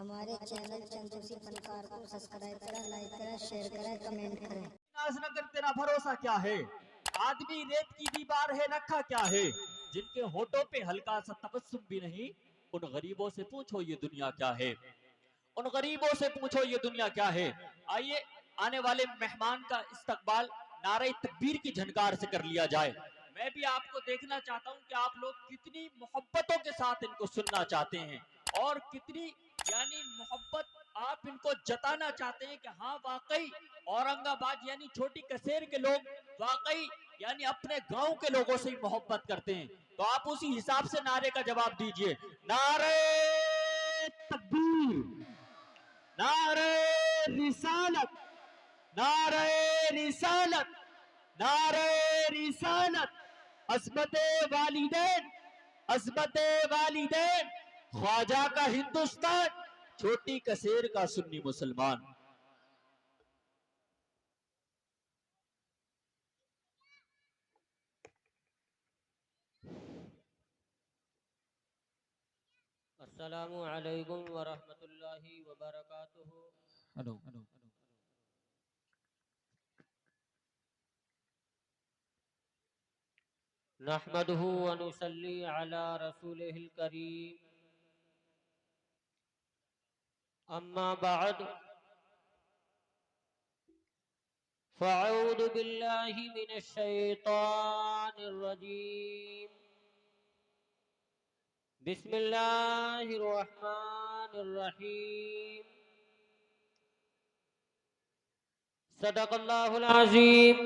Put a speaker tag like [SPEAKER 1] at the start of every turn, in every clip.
[SPEAKER 1] हमारे चैनल चंदूसी फनकार को सब्सक्राइब करें, लाइक करें, शेयर करें, कमेंट करें।
[SPEAKER 2] नाजनगर तेरा भरोसा क्या है, आदमी रेत की दीवार है, रखा क्या है, जिनके होठों पे हल्का सा तबस्सुम भी नहीं, उन गरीबों से पूछो ये दुनिया क्या है, उन गरीबों से पूछो ये दुनिया क्या है। आइए आने वाले मेहमान का इस्तकबाल नारे तकबीर की झनकार से कर लिया जाए। मैं भी आपको देखना चाहता हूं कि आप लोग कितनी मोहब्बतों के साथ इनको सुनना चाहते हैं और कितनी यानी मोहब्बत आप इनको जताना चाहते हैं कि हाँ वाकई औरंगाबाद यानी छोटी कसेर के लोग वाकई यानी अपने गांव के लोगों से ही मोहब्बत करते हैं। तो आप उसी हिसाब से नारे का जवाब दीजिए। नारे तकबीर, नारे रिसालत, नारे रिसालत, नारे रिसालत, अज़मते वालिदैन, अज़मते वालिदैन, ख्वाजा का हिंदुस्तान, छोटी कसेर का सुन्नी मुसलमान।
[SPEAKER 3] अस्सलामु अलैकुम व रहमतुल्लाहि व बरकातुहू।
[SPEAKER 2] हेलो
[SPEAKER 3] नहमदुहु व नुसल्ली अला रसूलिहिल करीम। अम्मा बअद, फ़अऊज़ु बिल्लाहि मिनश शैतानिर रजीम। बिस्मिल्लाहिर रहमानिर रहीम। सदक़ल्लाहुल अज़ीम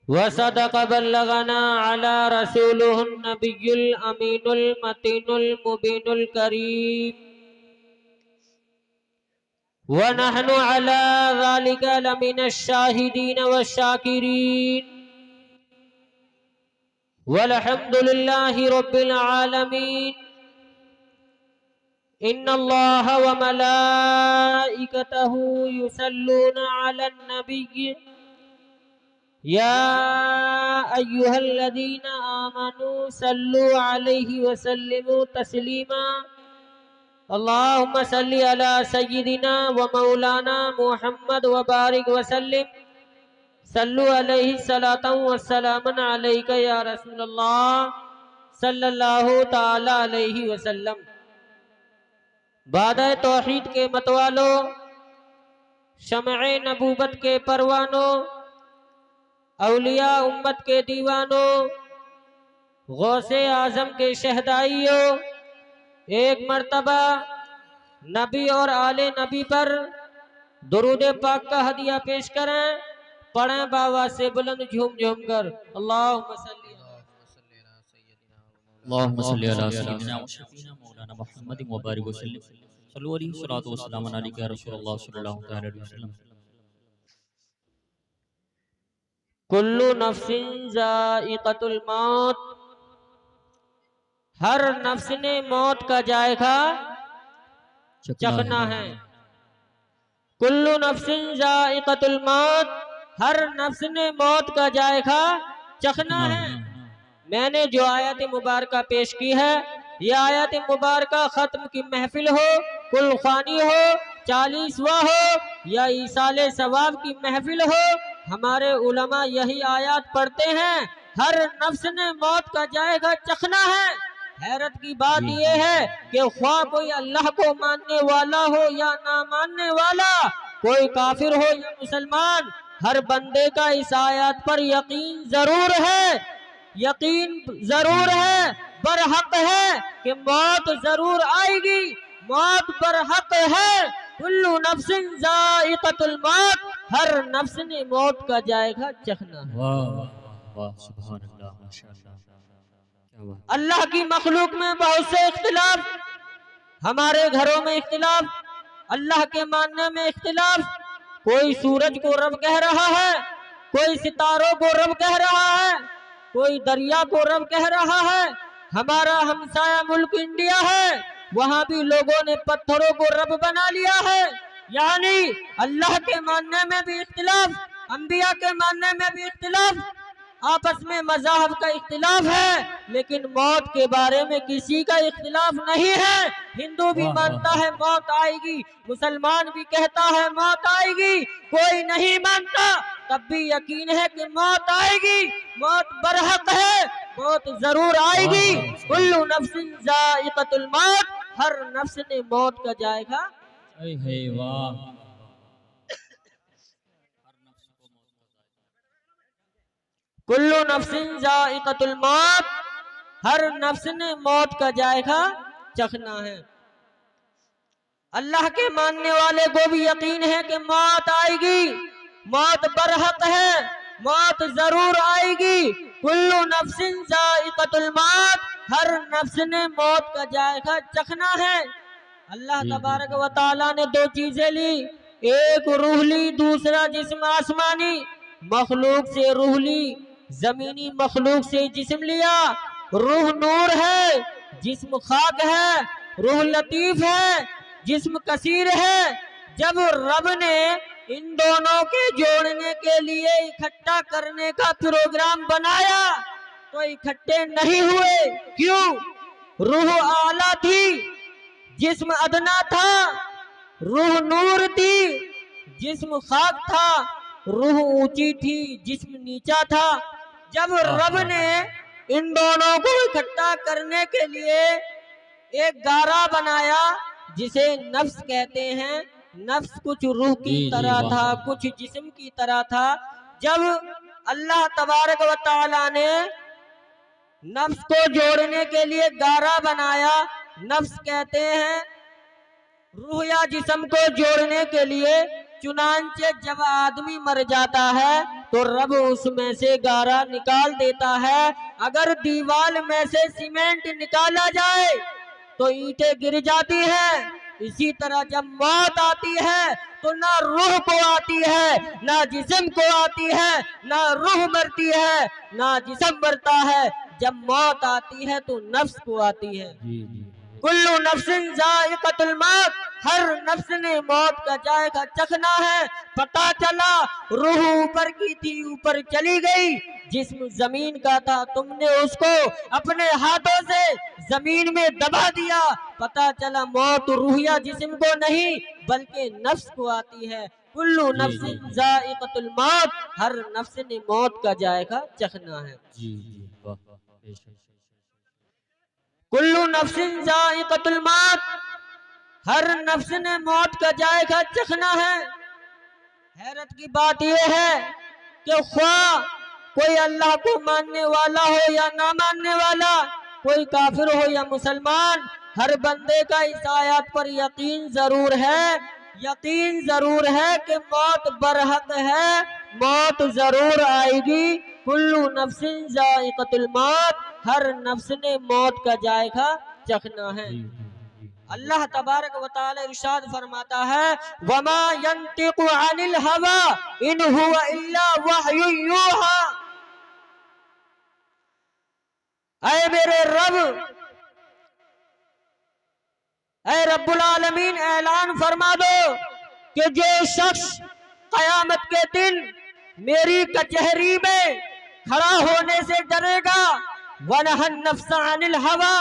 [SPEAKER 3] व सदक़ बल्लगना अला रसूलिहिन नबियुल अमीनुल मतीनुल मुबीनुल करीम। व नहनु अला ज़ालिका लमिनश शाहिदीन व शाकिरीन वल्हम्दुलिल्लाहि रब्बिल आलमीन। इन्नल्लाह व मलाइकतहु युसल्लूना अलन नबिय्य या अय्युहल्लज़ीना आमनू सल्लु अलैहि व सल्लिमू तस्लीमा। अल्लाहुम्मा सल्लि अला सय्यिदिना व मौलाना मुहम्मद व बारिक व सल्लिम। सल्लु अलैहि सलातन व सलामन अलैका या रसूलल्लाह सल्लल्लाहु ताला अलैहि वसल्लम। बादए तौहीद के मतवालों, शमए नबूवत के परवानों, औलिया उम्मत के दीवानों, गौसे आजम के शहदाइयों, एक मर्तबा नबी और आले नबी पर दुरूद पाक का हदिया पेश करें। पढ़ें बाबा से बुलंद झूम झूम कर अल्लाहुम्मा सल्ली अला सय्यिदिना व शफीना मौलाना मुहम्मद व बारिक वसल्लम। सल्लु अलैहि सल्लल्लाहु अलैहि या रसूलल्लाह सल्लल्लाहु अलैहि वसल्लम। कुल्लु नफ्सिन ज़ाइक़तुल मौत, हर नफ्स ने मौत का जायका चखना है। कुल्लु नफ्सिन ज़ाइक़तुल मौत, हर नफ्स ने मौत का जायका चखना है। मैंने जो आयत मुबारका पेश की है, यह आयत मुबारका खत्म की महफिल हो, कुल खानी हो, 40वां हो या ईसाले सवाब की महफिल हो, हमारे उलमा यही आयत पढ़ते हैं। हर नफ्स ने मौत का जायका चखना है। हैरत की बात यह है कि ख्वाह कोई अल्लाह को मानने वाला हो या ना मानने वाला, कोई काफिर हो या मुसलमान, हर बंदे का इस आयत पर यकीन जरूर है, यकीन जरूर है, बरहक है कि मौत जरूर आएगी, मौत बरहक है। कुल्लु नफ्सिन ज़ाइक़तुल मौत, हर नफ्स ने मौत का जायका चखना है।
[SPEAKER 2] वाह सुभान अल्लाह, माशाअल्लाह, क्या बात।
[SPEAKER 3] अल्लाह की मखलूक में बहुत से इख्तिलाफ, हमारे घरों में इख्तिलाफ, अल्लाह के मानने में इख्तिलाफ। कोई सूरज को रब कह रहा है, कोई सितारों को रब कह रहा है, कोई दरिया को रब कह रहा है। हमारा हमसाया मुल्क इंडिया है, वहाँ भी लोगों ने पत्थरों को रब बना लिया है। यानी अल्लाह के मानने में भी इख्तिलाफ, अंबिया के मानने में भी इख्तिलाफ। आपस में मज़हब का इख्तिलाफ है, लेकिन मौत के बारे में किसी का इख्तिलाफ नहीं है। हिंदू भी मानता है मौत आएगी, मुसलमान भी कहता है मौत आएगी, कोई नहीं मानता तब भी यकीन है कि मौत आएगी। मौत बरहक है, मौत जरूर आएगी। कुल्लु नफ्सिन ज़ाइक़तुल मौत, हर नफ्स ने मौत का जायका।
[SPEAKER 2] वाह,
[SPEAKER 3] कुल्लु नफ्सिन ज़ाइक़तुल मौत, हर नफ्स ने मौत का जायका चखना है। अल्लाह के मानने वाले को भी यकीन है कि मौत आएगी, मौत बरहक है, मौत जरूर आएगी। कुल्लु नफ्सिन ज़ाइक़तुल मौत, हर नफ्स ने मौत का जायका चखना है। अल्लाह तबारक व तआला ने दो चीजें ली, एक रूह ली, दूसरा जिस्म आसमानी। मखलूक से रूह ली, जमीनी मखलूक से जिस्म लिया। रूह नूर है, जिस्म खाक है। रूह लतीफ है, जिस्म कसीर है। जब रब ने इन दोनों के जोड़ने के लिए इकट्ठा करने का प्रोग्राम बनाया तो इकट्ठे नहीं हुए। क्यों? रूह आला थी, जिस्म अदना था। रूह नूर थी, जिस्म खाक था। रूह ऊंची थी, जिस्म नीचा था। जब रब ने इन दोनों को इकट्ठा करने के लिए एक गारा बनाया जिसे नफ्स कहते हैं, नफ्स कुछ रूह की तरह था, कुछ जिस्म की तरह था। जब अल्लाह तबारक व तआला ने नफ्स को जोड़ने के लिए गारा बनाया, नफ्स कहते हैं रूह या जिस्म को जोड़ने के लिए, चुनांचे जब आदमी मर जाता है तो रब उसमें से गारा निकाल देता है। अगर दीवार में से सीमेंट निकाला जाए तो ईंटें गिर जाती है। इसी तरह जब मौत आती है तो ना रूह को आती है, ना जिस्म को आती है, ना रूह मरती है, ना जिस्म मरता है। जब मौत आती है तो नफ्स को आती है। कुल्लु नफ्सिन ज़ाइक़तुल मौत, हर नफ्स ने मौत का जायका चखना है। पता चला रूह ऊपर की थी, ऊपर चली गई। जिस्म जमीन का था, तुमने उसको अपने हाथों से जमीन में दबा दिया। पता चला मौत रूह या जिस्म को नहीं बल्कि नफ्स को आती है। कुल्लु नफ्सिन ज़ाइक़तुल मौत, हर नफ्स ने मौत का जायका चखना है। कुल्लु नफ्सिन ज़ाइक़तुल मौत, हर नफ्स ने मौत का जायका चखना है। हैरत की बात यह है कि ख्वाह कोई अल्लाह को मानने वाला हो या ना मानने वाला, कोई काफिर हो या मुसलमान, हर बंदे का इस आयत पर यकीन जरूर है, यकीन जरूर है कि मौत बरहक है, मौत जरूर आएगी। कुल्लु नफ्सिन ज़ाइक़तुल मौत, हर नफ्स ने मौत का जायका चखना है। अल्लाह तबारक व तआला इरशाद फरमाता है, वमा यंतिकु अनिल हवा इन हुवा इल्ला वहयु यूहा। ऐ मेरे रब, ऐ रब्बुल आलमीन, ऐलान फरमा दो कि जो शख्स कयामत के दिन मेरी कचहरी में खड़ा होने से डरेगा, वनहन नफ्स अनिल हवा,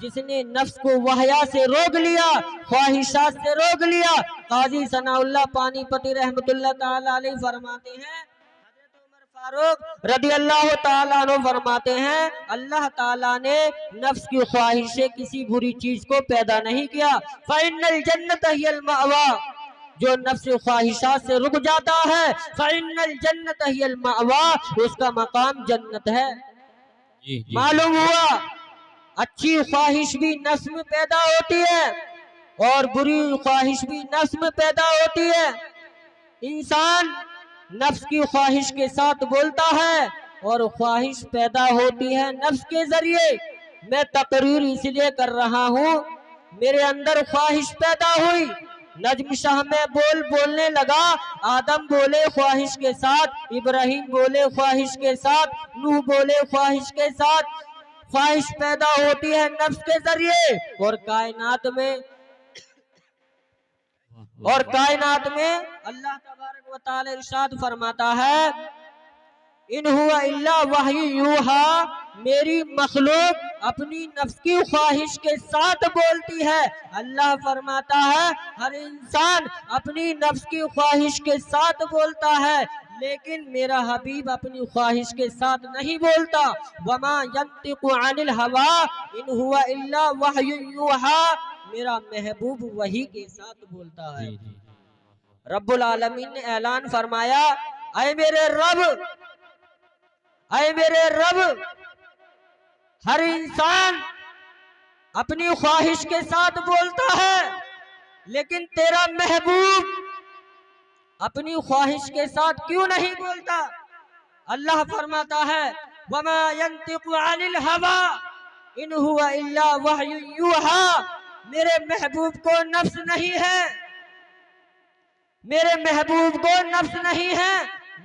[SPEAKER 3] जिसने नफ्स को वहया से रोक लिया, ख्वाहिशात से रोक लिया। काजी सनाउल्लाह पानीपती रहमतुल्लाह ताला अलैहि फरमाते हैं, हज़रत उमर फारूक रदी अल्लाह ताला अन्हु फरमाते हैं, अल्लाह ताला ने नफ्स की ख्वाहिश से किसी बुरी चीज को पैदा नहीं किया। फ़इन्नल जन्नत हियल मअवा, जो नफ्स ख्वाहिशात से रुक जाता है, फ़इन्नल जन्नत हियल मअवा, उसका मकाम जन्नत है। मालूम हुआ अच्छी ख्वाहिश भी नफ्स में पैदा होती है और बुरी ख्वाहिश भी नफ्स में पैदा होती है। इंसान नफ्स की ख्वाहिश के साथ बोलता है और ख्वाहिश पैदा होती है नफ्स के जरिए। मैं तकरीर इसलिए कर रहा हूँ, मेरे अंदर ख्वाहिश पैदा हुई, नजम शाह में बोलने लगा, आदम बोले ख्वाहिश के साथ, इब्राहिम बोले ख्वाहिश के साथ, नूह बोले ख्वाहिश के साथ। ख्वाहिश पैदा होती है नफ्स के जरिए और कायनात में अल्लाह तबारक व तआला इरशाद फरमाता है, इन हुआ इल्ला वही यूहा, मेरी मखलूक अपनी नफ्स की ख्वाहिश के साथ बोलती है। अल्लाह फरमाता है हर इंसान अपनी नफ्स की ख्वाहिश के साथ बोलता है, लेकिन मेरा हबीब अपनी ख्वाहिश के साथ नहीं बोलता। वमा यंतिकु अनिल हवा इन हुआ इल्ला वही यूहा, मेरा महबूब वही के साथ बोलता है। रब्बुल आलमीन ने ऐलान फरमाया, ऐ मेरे रब, ऐ मेरे रब, हर इंसान अपनी ख्वाहिश के साथ बोलता है, लेकिन तेरा महबूब अपनी ख्वाहिश के साथ क्यों नहीं बोलता? अल्लाह फरमाता है वमा यंतिकु अनिल हवा इन हुआ इल्ला वह्यु यूहा, मेरे महबूब को नफ्स नहीं है, मेरे महबूब को नफ्स नहीं है।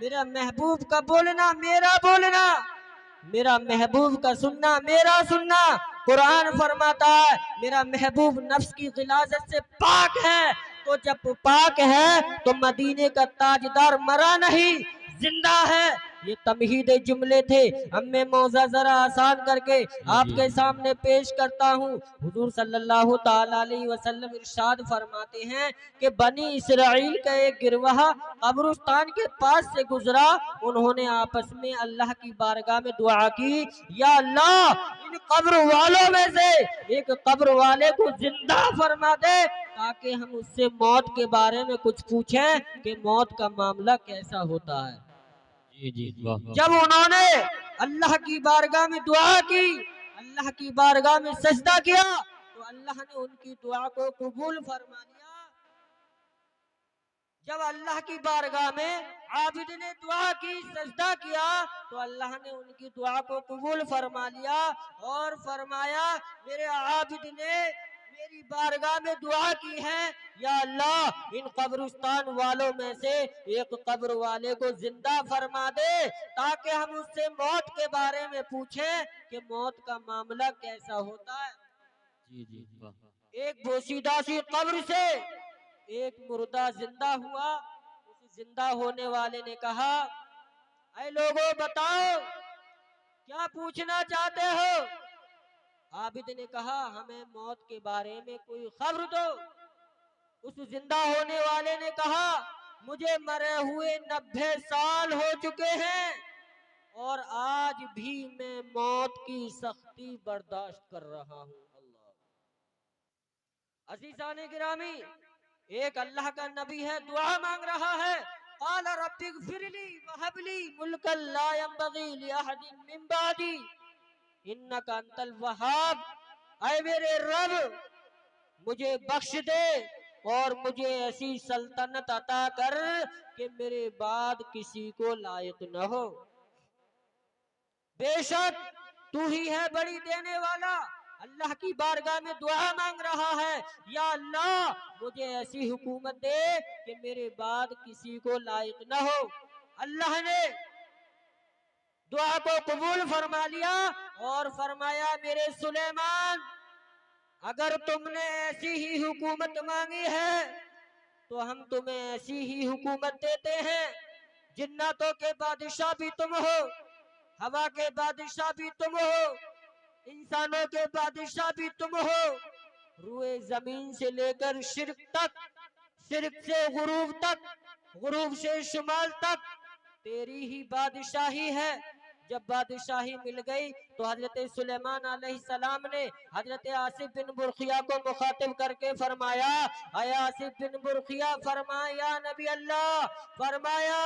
[SPEAKER 3] मेरा महबूब का बोलना मेरा बोलना, मेरा महबूब का सुनना मेरा सुनना। कुरान फरमाता है मेरा महबूब नफ्स की गिलाजत से पाक है, तो जब पाक है तो मदीने का ताजदार मरा नहीं, जिंदा है। ये तमहीद जुमले थे, अब मैं मौज़ा जरा आसान करके आपके सामने पेश करता हूँ। हुजूर सल्लल्लाहु ताला अलैहि वसल्लम इरशाद फरमाते हैं कि बनी इसराइल का एक गिरवाह कब्रिस्तान के पास से गुजरा, उन्होंने आपस में अल्लाह की बारगाह में दुआ की, या अल्लाह इन कब्र वालों में से एक कब्र वाले को जिंदा फरमा दे, ताकि हम उससे मौत के बारे में कुछ पूछें कि मौत का मामला कैसा होता है। जब उन्होंने अल्लाह की बारगाह में दुआ की, अल्लाह की बारगाह में सजदा किया, तो अल्लाह ने उनकी दुआ को कबूल फरमा लिया। जब अल्लाह की बारगाह में आबिद ने दुआ की, सजदा किया, तो अल्लाह ने उनकी दुआ को कबूल फरमा लिया और फरमाया मेरे आबिद ने मेरी बारगाह में दुआ की है, या अल्लाह इन कब्रिस्तान वालों में से एक कब्र वाले को जिंदा फरमा दे, ताकि हम उससे मौत के बारे में पूछें कि मौत का मामला कैसा होता है। एक बोशीदा सी कब्र से एक मुर्दा जिंदा हुआ। उस जिंदा होने वाले ने कहा, ऐ लोगों बताओ क्या पूछना चाहते हो? आबिद ने कहा हमें मौत के बारे में कोई खबर दो। उस जिंदा होने वाले ने कहा मुझे मरे हुए 90 साल हो चुके हैं और आज भी मैं मौत की सख्ती बर्दाश्त कर रहा हूँ। अल्लाह अज़ीज़ाने गिरामी, एक अल्लाह का नबी है, दुआ मांग रहा है। क़ाल रब्बिग़फ़िरली वहबली मुल्कन ला यंबग़ी लिअहदिन मिन बादी इन्नका अंतल वहाब, ऐ मेरे रब मुझे बख्श दे और मुझे ऐसी सल्तनत अता कर कि मेरे बाद किसी को लायक न हो। बेशक तू ही है बड़ी देने वाला। अल्लाह की बारगाह में दुआ मांग रहा है, या अल्लाह मुझे ऐसी हुकूमत दे कि मेरे बाद किसी को लायक न हो। अल्लाह ने दुआ को कबूल फरमा लिया और फरमाया मेरे सुलेमान, अगर तुमने ऐसी ही हुकूमत मांगी है तो हम तुम्हें ऐसी ही हुकूमत देते हैं। जिन्नातों के बादशाह भी तुम हो, हवा के बादशाह भी तुम हो, इंसानों के बादशाह भी तुम हो। रूए जमीन से लेकर शिर्क तक, शिर्क से गुरूब तक, गुरूब से शुमाल तक तेरी ही बादशाही है। जब बादशाही मिल गई तो हजरत सुलेमान अलैहिस्सलाम ने हजरत आसिफ बिन बुरखिया को मुखातिब करके फरमाया, आया आसिफ बिन बुरखिया, फरमाया नबी अल्लाह, फरमाया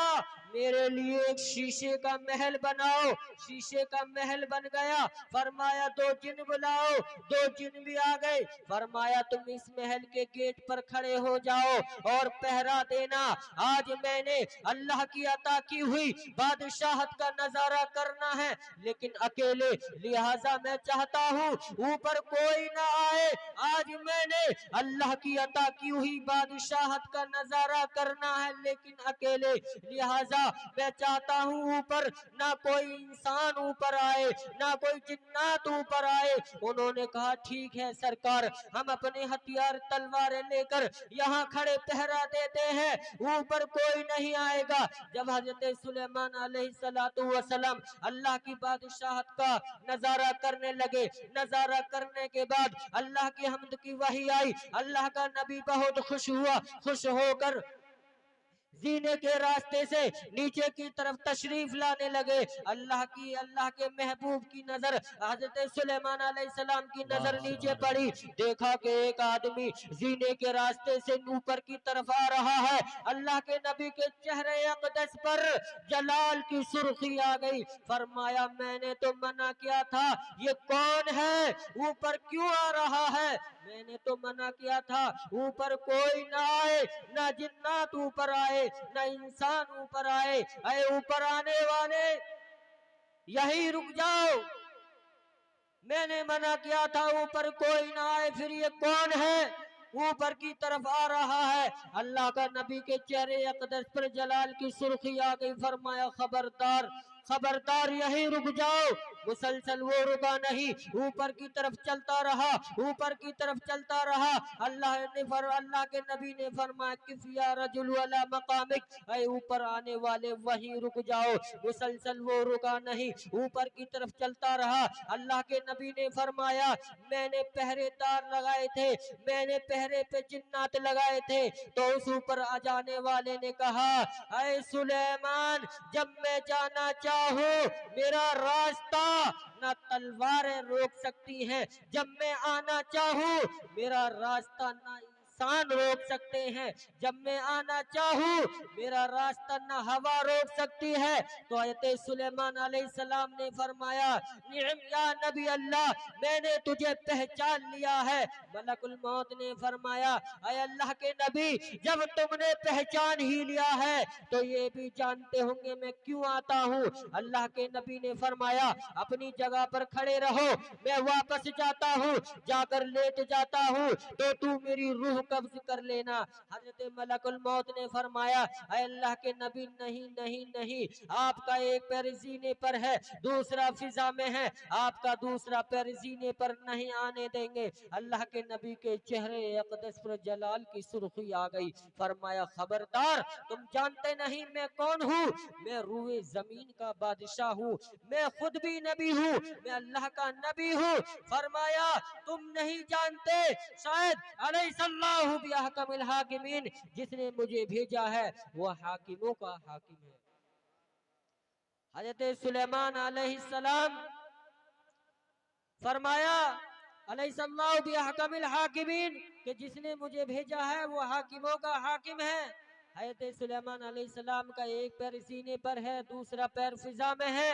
[SPEAKER 3] मेरे लिए एक शीशे का महल बनाओ। शीशे का महल बन गया। फरमाया 2 जिन बुलाओ। 2 जिन भी आ गए। फरमाया तुम इस महल के गेट पर खड़े हो जाओ और पहरा देना। आज मैंने अल्लाह की अता की हुई बादशाहत का नजारा करना है, लेकिन अकेले लिहाजा मैं चाहता हूँ ऊपर कोई ना आए। आज मैंने अल्लाह की अता की हुई बादशाहत का नजारा करना है, लेकिन अकेले। लिहाजा मैं चाहता हूँ ऊपर ना कोई इंसान ऊपर आए, ना कोई जिन्नात ऊपर आए। उन्होंने कहा ठीक है सरकार, हम अपने हथियार तलवारें लेकर यहाँ खड़े पहरा देते हैं, ऊपर कोई नहीं आएगा। जब हजरत सुलेमान अलैहिस्सलातु वस्सलाम अल्लाह की बादशाहत का नजारा करने लगे, नजारा करने के बाद अल्लाह की हम्द की वही आई। अल्लाह का नबी बहुत खुश हुआ, खुश होकर जीने के रास्ते से नीचे की तरफ तशरीफ लाने लगे। अल्लाह के महबूब की नजर हजरत सुलेमान अलैहिस्सलाम की नजर नीचे पड़ी। देखा कि एक आदमी जीने के रास्ते से ऊपर की तरफ आ रहा है। अल्लाह के नबी के चेहरे अक़दस पर जलाल की सुर्खी आ गई। फरमाया मैंने तो मना किया था, ये कौन है, ऊपर क्यों आ रहा है? मैंने तो मना किया था ऊपर कोई ना आए, ना जिन्नात ऊपर आए, ना इंसान ऊपर आए। अरे ऊपर आने वाले यही रुक जाओ, मैंने मना किया था ऊपर कोई ना आए, फिर ये कौन है ऊपर की तरफ आ रहा है? अल्लाह का नबी के चेहरे अक़दस पर जलाल की सुर्खी आ गई। फरमाया खबरदार, खबरदार, यही रुक जाओ। मुसलसल वो रुका नहीं, ऊपर की तरफ चलता रहा, ऊपर की तरफ चलता रहा। अल्लाह के नबी ने फरमाया किफिया रजुल वाला मकामिक, ऐ ऊपर आने वाले वहीं रुक जाओ। मुसलसल वो रुका नहीं, ऊपर की तरफ चलता रहा। अल्लाह के नबी ने फरमाया मैंने पहरेदार लगाए थे, मैंने पहरे पे जिन्नात लगाए थे। तो उस ऊपर आ जाने वाले ने कहा ऐ सुलेमान, जब मैं जाना चाहूँ मेरा रास्ता ना तलवारें रोक सकती हैं, जब मैं आना चाहूँ मेरा रास्ता ना इंसान रोक सकते हैं, जब मैं आना चाहूँ मेरा रास्ता ना हवा रोक सकती है। तो हज़रत सुलेमान अलैहिस्सलाम ने फरमाया निअम या नबी अल्लाह, मैंने तुझे पहचान लिया है। मलकुल मौत ने फरमाया ऐ अल्लाह के नबी, जब तुमने पहचान ही लिया है तो ये भी जानते होंगे मैं क्यों आता हूँ। अल्लाह के नबी ने फरमाया अपनी जगह पर खड़े रहो, मैं वापस जाता हूँ, जाकर लेट जाता हूँ तो तू मेरी रूह कब्ज कर लेना। हजरत मलकुल मौत ने फरमाया ऐ अल्लाह के नबी नहीं नहीं नहीं, आपका एक पैर सीने पर है, दूसरा फिजा में है, आपका दूसरा पैर सीने पर नहीं आने देंगे। अल्लाह के नबी के चेहरे अक़दस पर जलाल की सुर्खी आ गई। फरमाया खबरदार, तुम जानते नहीं मैं कौन हूँ, मैं रूए जमीन का बादशाह हूँ, मैं खुद भी नबी हूँ, मैं अल्लाह का नबी हूँ। फरमाया तुम नहीं जानते, शायद अलैहिस्सलाहु बिअहकमिल हाकिमीन, जिसने मुझे भेजा है वो हाकिमों का हाकिम है। हजरत सुलेमान अलैहिस्सलाम फरमाया अलैहिस्सलाहु बिअहकमिल हाकिमीन, कि जिसने मुझे भेजा है वो हाकिमों का हाकिम है। हजरत सुलेमान अलैहिस्सलाम का एक पैर सीने पर है, दूसरा पैर फिजा में है।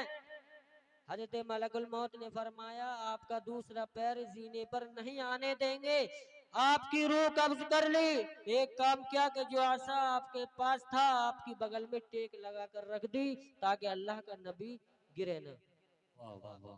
[SPEAKER 3] हजरत मलकुल मौत ने फरमाया आपका दूसरा पैर जीने पर नहीं आने देंगे, आपकी रूह कब्ज कर ली। एक काम किया कि जो आशा आपके पास था आपकी बगल में टेक लगा कर रख दी ताकि अल्लाह का नबी गिरे न।
[SPEAKER 2] वाह वाह वाह।